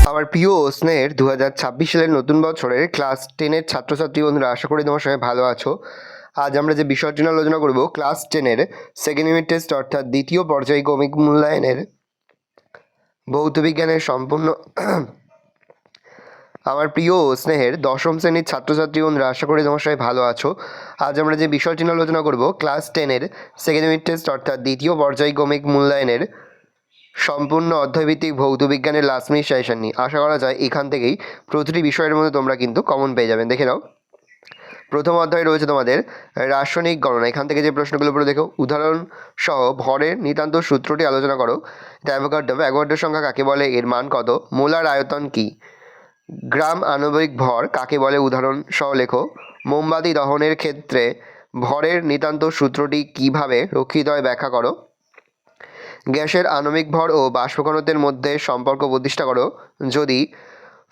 আমার প্রিয় স্নেহের 2026 সালের নতুন বছরের ক্লাস 10-এর ছাত্রছাত্রী বন্ধুরা, আশা করি তোমার সবাই ভালো আছো। আজ আমরা যে বিষয়টি নিয়ে আলোচনা করব, ক্লাস 10-এর সেকেন্ড ইউনিট টেস্ট অর্থাৎ দ্বিতীয় পর্যায়ক্রমিক মূল্যায়নের ভৌতবিজ্ঞানের সম্পূর্ণ আমার প্রিয় স্নেহের দশম শ্রেণীর ছাত্রছাত্রী বন্ধুরা, আশা করি তোমার সবাই ভালো আছো। আজ আমরা যে বিষয়টি নিয়ে আলোচনা করব, ক্লাস 10-এর সেকেন্ড ইউনিট টেস্ট অর্থাৎ দ্বিতীয় পর্যায়ক্রমিক মূল্যায়নের সম্পূর্ণ অধ্যায়ভিত্তিক ভৌতবিজ্ঞানের লাস্ট মিনিট সাজেশন নিয়ে। আশা করা যায় এখান থেকেই প্রতিটি বিষয়ের মধ্যে তোমরা কিন্তু কমন পেয়ে যাবেন। দেখে নাও, প্রথম অধ্যায় রয়েছে তোমাদের রাসায়নিক গণনা। এখান থেকে যে প্রশ্নগুলো পড়ে দেখো, উদাহরণ সহ ভরের নিতান্ত সূত্রটি আলোচনা করো। অ্যাভোগাড্রো সংখ্যা কাকে বলে, এর মান কত, মোলার আয়তন কি, গ্রাম আণবিক ভর কাকে বলে, উদাহরণ সহ লেখো। মোমবাতি দহনের ক্ষেত্রে ভরের নিতান্ত সূত্রটি কিভাবে রক্ষিত হয় ব্যাখ্যা করো। গ্যাসের আণবিক ভর ও বাষ্প ঘনত্বের মধ্যে সম্পর্ক প্রতিষ্ঠা করো। যদি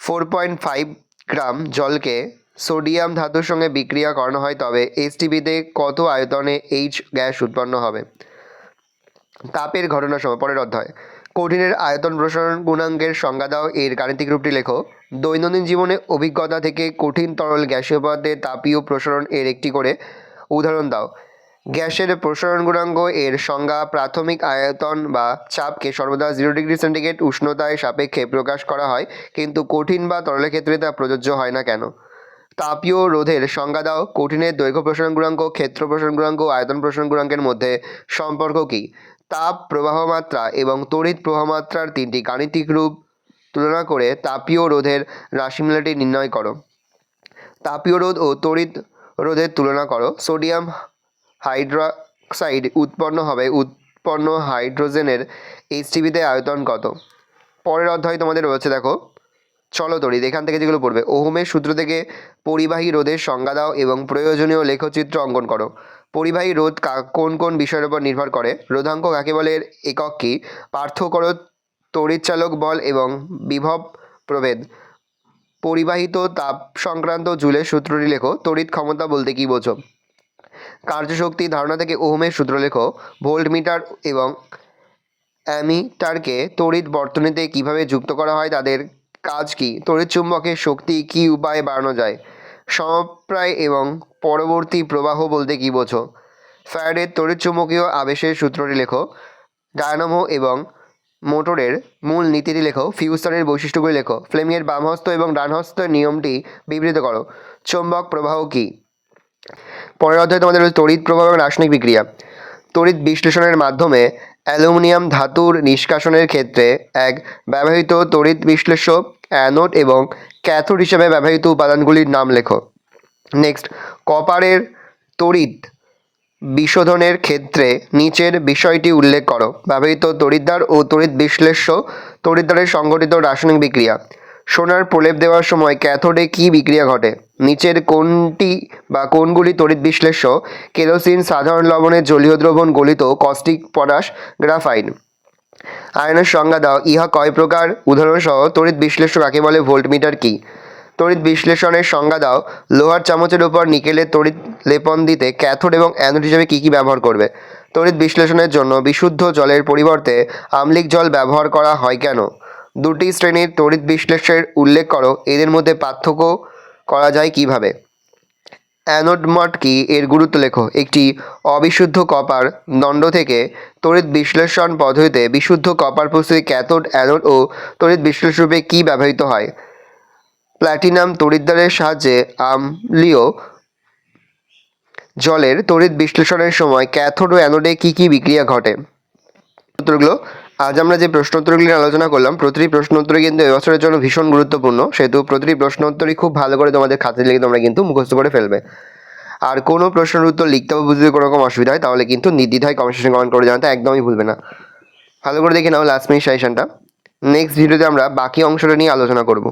4.5 গ্রাম জলকে সোডিয়াম ধাতুর সঙ্গে বিক্রিয়া করানো হয় তবে এসটিপিতে কত আয়তনে এইচ গ্যাস উৎপন্ন হবে। তাপের ঘটনার সময়, পরের অধ্যায়। কঠিনের আয়তন প্রসারণ গুণাঙ্কের সংজ্ঞা দাও, এর গাণিতিক রূপটি লেখো। দৈনন্দিন জীবনে অভিজ্ঞতা থেকে কঠিন তরল গ্যাসীয় পদার্থের তাপীয় প্রসারণ এর একটি করে উদাহরণ দাও। গ্যাসের প্রসারণ গুণাঙ্ক এর সংজ্ঞা, প্রাথমিক আয়তন বা চাপকে সর্বদা 0 ডিগ্রি সেন্টিগ্রেড উষ্ণতায় সাপেক্ষে প্রকাশ করা হয়, কিন্তু কঠিন বা তরলের ক্ষেত্রে তা প্রযোজ্য হয় না কেন। তাপীয় রোধের সংজ্ঞা দাও। কঠিনের দৈর্ঘ্য প্রসারণ গুণাঙ্ক, ক্ষেত্র প্রসারণ গুণাঙ্ক ও আয়তন প্রসারণ গুণাঙ্কের মধ্যে সম্পর্ক কী। তাপ প্রবাহ মাত্রা এবং তড়িৎ প্রবাহ মাত্রার তিনটি গাণিতিক রূপ তুলনা করে তাপীয় রোধের রাশিমালাটি নির্ণয় করো। তাপীয় রোধ ও তড়িৎ রোধের তুলনা করো। সোডিয়াম হাইড্রক্সাইড উৎপন্ন হাইড্রোজেনের এইচটিপিতে আয়তন কত। পরের অধ্যায় তোমাদের রয়েছে, দেখো চলতড়িৎ। এখান থেকে যেগুলো পড়বে, ওহমের সূত্র থেকে পরিবাহী রোধের সংজ্ঞা দাও এবং প্রয়োজনীয় লেখচিত্র অঙ্কন করো। পরিবাহী রোধ কোন কোন বিষয়ের উপর নির্ভর করে, রোধাঙ্ক কাকে বলে, এর একক কী, পার্থক্য করো তড়িৎচালক বল এবং বিভব প্রভেদ। পরিবাহিত তাপ সংক্রান্ত জুলের সূত্রটি লেখো। তড়িৎ ক্ষমতা বলতে কী বোঝো। কার্যশক্তি ধারণা থেকে ওহমের সূত্র লেখো। ভোল্টমিটার এবং অ্যামিটারকে তড়িৎ বর্তনীতে কিভাবে যুক্ত করা হয়, তাদের কাজ কী। তড়িৎ চুম্বকের শক্তি কী উপায়ে বাড়ানো যায়। সমপ্রায় এবং পরবর্তী প্রবাহ বলতে কী বোঝো। ফ্যারাডের তড়িৎ চুম্বকীয় আবেশের সূত্রটি লেখো। ডায়নামো এবং মোটরের মূল নীতিটি লেখো। ফিউস্টনের বৈশিষ্ট্যগুলি লেখো। ফ্লেমিংয়ের বামহস্ত এবং ডানহস্তের নিয়মটি বিবৃত করো। চৌম্বক প্রবাহ কী। পরের অধ্যায়ে তোমাদের রয়েছে তড়িৎ প্রবাহ এবং রাসায়নিক বিক্রিয়া। তড়িৎ বিশ্লেষণের মাধ্যমে অ্যালুমিনিয়াম ধাতুর নিষ্কাশনের ক্ষেত্রে এক ব্যবহৃত তড়িৎ বিশ্লেষ্য অ্যানোড এবং ক্যাথোড হিসেবে ব্যবহৃত উপাদানগুলির নাম লেখো। নেক্সট, কপারের তড়িৎ বিশোধনের ক্ষেত্রে নিচের বিষয়টি উল্লেখ করো। ব্যবহৃত তড়িৎদ্বার ও তড়িৎ বিশ্লেষ্য তড়িৎদ্বারের সংঘটিত রাসায়নিক বিক্রিয়া। সোনার প্রলেপ দেওয়ার সময় ক্যাথোডে কী বিক্রিয়া ঘটে। নিচের কোনটি বা কোনগুলি তড়িৎ বিশ্লেষ্য। কেরোসিন, সাধারণ লবণের জলীয় দ্রবণ, গলিত কস্টিক, পটাশ, গ্রাফাইট। আয়নের সংজ্ঞা দাও। ইহা কয় প্রকার, উদাহরণসহ। তড়িৎ বিশ্লেষ্য কাকে বলে, ভোল্টমিটার কী। তড়িৎ বিশ্লেষণের সংজ্ঞা দাও। লোহার চামচের উপর নিকেলের তড়িৎ লেপন দিতে ক্যাথোড এবং অ্যানোড হিসেবে কী কী ব্যবহার করবে। তড়িৎ বিশ্লেষণের জন্য বিশুদ্ধ জলের পরিবর্তে আম্লিক জল ব্যবহার করা হয় কেন। দুটি শ্রেণীর তড়িৎ বিশ্লেষ্যের উল্লেখ করো, এদের মধ্যে পার্থক্য করা যায় কিভাবে। অ্যানোড মড কি, এর গুরুত্ব লেখো। একটি অবিশুদ্ধ কপার দণ্ড থেকে তড়িৎ বিশ্লেষণ পদ্ধতিতে বিশুদ্ধ কপার প্রস্তুতি ক্যাথোড, অ্যানোড ও তড়িৎ বিশ্লেষণরূপে কী ব্যবহৃত হয়। প্ল্যাটিনাম তড়িৎদ্বারের সাহায্যে আম্লীয় জলের তড়িৎ বিশ্লেষণের সময় ক্যাথোড ও অ্যানোডে কী কী বিক্রিয়া ঘটে। উত্তরগুলো, আজ আমরা যে প্রশ্নোত্তরগুলি আলোচনা করলাম, প্রতিটি প্রশ্নোত্তরই কিন্তু এবছরের জন্য ভীষণ গুরুত্বপূর্ণ, সেহেতু প্রতিটি প্রশ্নোত্তরই খুব ভালো করে তোমাদের খাতায় লিখে তোমরা কিন্তু মুখস্থ করে ফেলবে। আর কোনো প্রশ্নের উত্তর লিখতে হবে বুঝতে কোনো রকম অসুবিধা হয় তাহলে কিন্তু নির্দ্বিধায় কমেন্ট সেকশনে কমেন্ট করে জানাতে একদমই ভুলবে না। ভালো করে দেখে নাও লাস্ট মিনিট সাজেশনটা। নেক্সট ভিডিওতে আমরা বাকি অংশটা নিয়ে আলোচনা করব।